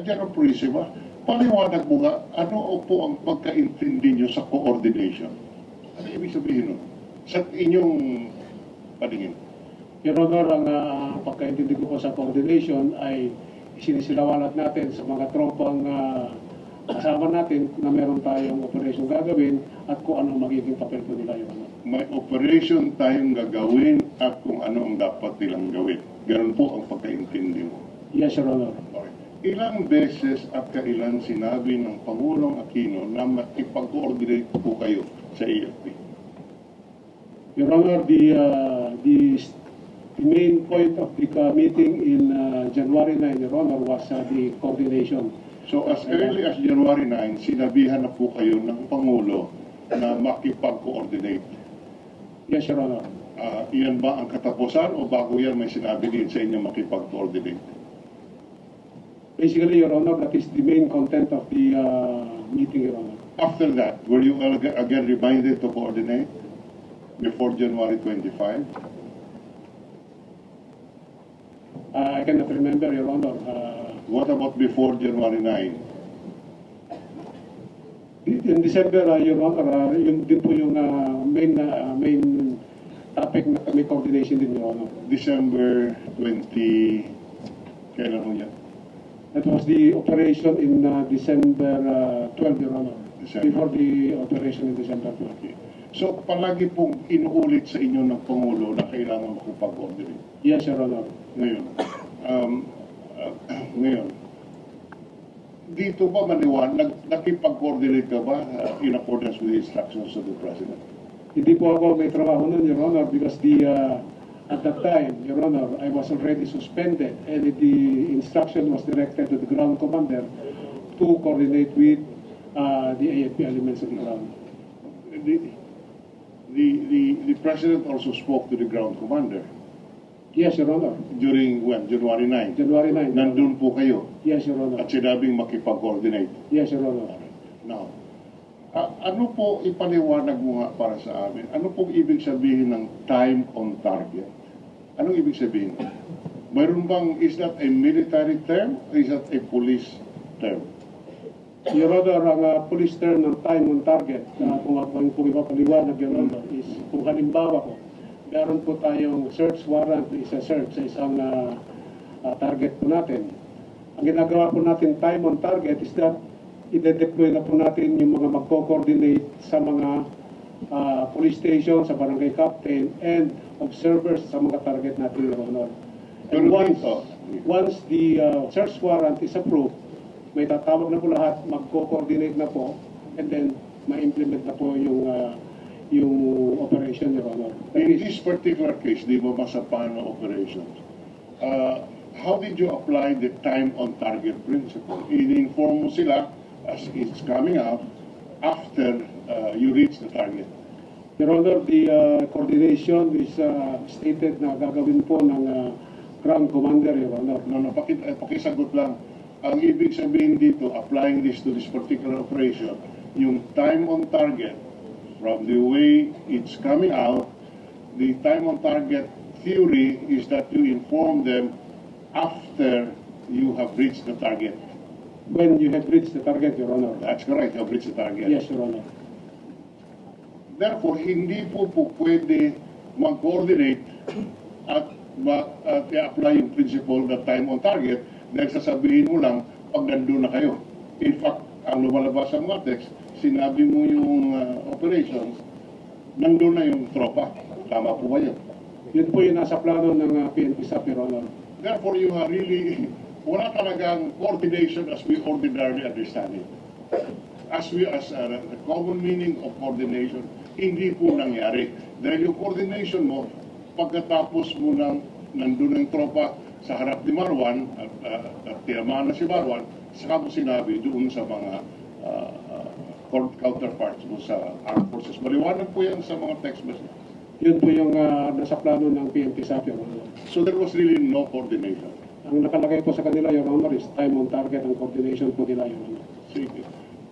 General Purisima, paliwanag mo nga, ano po ang pagkaintindi nyo sa coordination? Ano ibig sabihin nun? Sa inyong paningin? Your Honor, ang pagkaintindi ko po sa coordination ay isinisilawalat natin sa mga tropang kasama natin na meron tayong operation gagawin at kung ano magiging papel po nila, Your Honor. May operation tayong gagawin at kung ano ang dapat nilang gawin. Ganun po ang pagkaintindi mo. Yes, Your Honor. Okay. Ilang beses at kailan sinabi ng Pangulong Aquino na makipag-coordinate po kayo sa AFP? Your Honor, the main point of the meeting in January 9, Your Honor, was the coordination. So as early as January 9, sinabihan na po kayo ng Pangulo na makipag-coordinate. Yes, Your Honor. Iyan ba ang katapusan o bago yan may sinabi din sa inyo makipag-coordinate? Basically, Your Honor, that is the main content of the meeting, Your Honor. After that, were you again reminded to coordinate before January 25? I cannot remember, Your Honor. What about before January 9? In December, Your Honor, yun din po yung main topic na may coordination din, Your Honor. December 20, kailan ho yan? That was the operation in December 12, Your Honor. December. Before the operation in December 12. Okay. So palagi pong inuulit sa inyo ng Pangulo na kailangan makipag-coordinate. Yes, Your Honor. Ngayon, dito ba maliwanag, nakipag-coordinate ka ba in accordance with the instructions of the President? Hindi po ako may trabaho nun, Your Honor, because at that time, Your Honor, I was already suspended and the instruction was directed to the ground commander to coordinate with the AFP elements of the ground. The President also spoke to the ground commander Yes, Your Honor. during when? January 9? January 9. Nandun po kayo Yes, Your Honor. at sinabing makipag-coordinate. Yes, Your Honor. Now, ano po ipaliwanag mo nga para sa amin? Ano pong ibig sabihin ng time on target? Anong ibig sabihin? Mayroon bang, is that a military term or is that a police term? Your Honor, ang police term ng time on target, kung ipapaliwanag, Your Honor, is kung halimbawa po, meron po tayong search warrant, isa search sa isang target po natin. Ang ginagawa po natin time on target is that i-deploy na po natin yung mga magko-coordinate sa mga police station, sa barangay captain, and observers sa mga target natin, Your Honor. And once the search warrant is approved, may tatawag na po lahat, magko-coordinate na po, and then ma-implement na po yung operation, Your Honor. In this particular case, di ba Masapano operations, how did you apply the time on target principle? In-inform mo sila as it's coming out after you reach the target. Your Honor, the coordination is stated na gagawin po ng ground commander, Your Honor. No, pakisagot lang. Ang ibig sabihin dito, applying this to this particular operation, yung time on target, from the way it's coming out, the time on target theory is that you inform them after you have reached the target. When you have reached the target, Your Honor. That's correct, you have reached the target. Yes, Your Honor. Therefore, hindi po pwede mag-coordinate at i-apply yung principle na time on target dahil sasabihin mo lang pag nandun na kayo. In fact, ang lumalabas sa mga text, sinabi mo yung operations, nandun na yung tropa. Tama po ba yun? Yun po yung nasa plano ng PNP SAP, Your Honor. Therefore, you are really, wala talagang coordination as we ordinarily understand it. As the common meaning of coordination, hindi po nangyari. Dahil yung coordination mo, pagkatapos mo nandun ng tropa sa harap ni Marwan, at tinamaan na si Marwan, saka mo sinabi doon sa mga counterparts mo sa armed forces. Maliwanag po yan sa mga text message. Yun po yung nasa plano ng PNP SAP, Your Honor. So there was really no coordination. Ang nakalagay po sa kanila, Your Honor, is time on target ang coordination po nila, Your Honor. Sige.